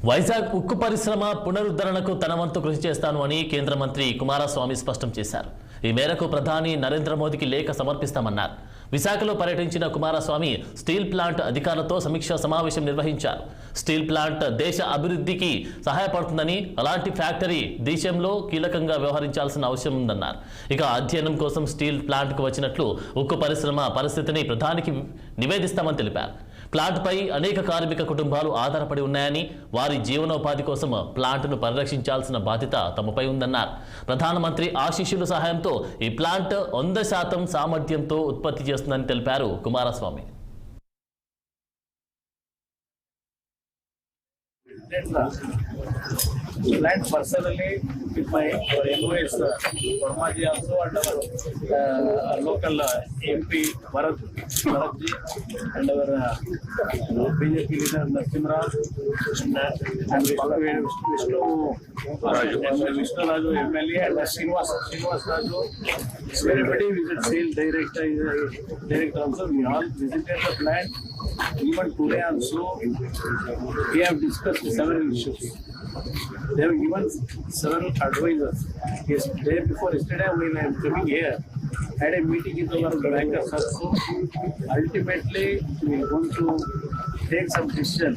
వైజాగ్ ఉక్కు పరిశ్రమ పునరుద్ధరణకు తన వంతు కృషి చేస్తాను అని కేంద్ర మంత్రి కుమారస్వామి స్పష్టం చేశారు. ఈ మేరకు ప్రధాని నరేంద్ర మోదీకి లేఖ సమర్పిస్తామన్నారు. విశాఖలో పర్యటించిన కుమారస్వామి స్టీల్ ప్లాంట్ అధికారులతో సమీక్షా సమావేశం నిర్వహించారు. స్టీల్ ప్లాంట్ దేశ అభివృద్ధికి సహాయపడుతుందని, అలాంటి ఫ్యాక్టరీ దేశంలో కీలకంగా వ్యవహరించాల్సిన అవసరం ఉందన్నారు. ఇక అధ్యయనం కోసం స్టీల్ ప్లాంట్కు వచ్చినట్లు ఉక్కు పరిశ్రమ పరిస్థితిని ప్రధానికి నివేదిస్తామని తెలిపారు. ప్లాంట్పై అనేక కార్మిక కుటుంబాలు ఆధారపడి ఉన్నాయని, వారి జీవనోపాధి కోసం ప్లాంట్ను పరిరక్షించాల్సిన బాధ్యత తమపై ఉందన్నారు. ప్రధానమంత్రి ఆశీస్సుల సహాయంతో ఈ ప్లాంట్ 100% సామర్థ్యంతో ఉత్పత్తి చేస్తుందని తెలిపారు Kumaraswamy. Plant personally with my MOS Varmaji also and our local MP Bharat ji and our BJP leader Narsimha and Vishnu Raju MLA and Srinivas Raju. Everybody visit sales director also. We all visited the plant. Even today also we have discussed several issues. They have given several advisors. Day before yesterday when I am coming here, I had a meeting with our bankers also. Ultimately we are going to take some decision